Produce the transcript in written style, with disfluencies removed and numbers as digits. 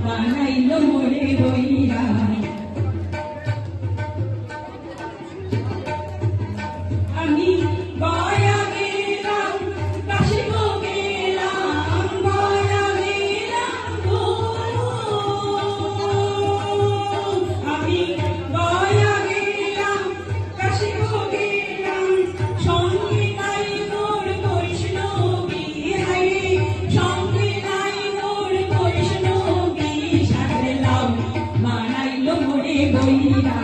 বানাইলো মোরে বইরা আমি গয়া গেলাম কাশিব গেলাম গয়া গেলাম গো আমি গয়া গেলাম কাশিব গেলাম সঙ্গে নাই মোর বৈষ্ণবী হায় সঙ্গে নাই মোর বৈষ্ণবী সাজলাম বানাইলো মোরে বইরা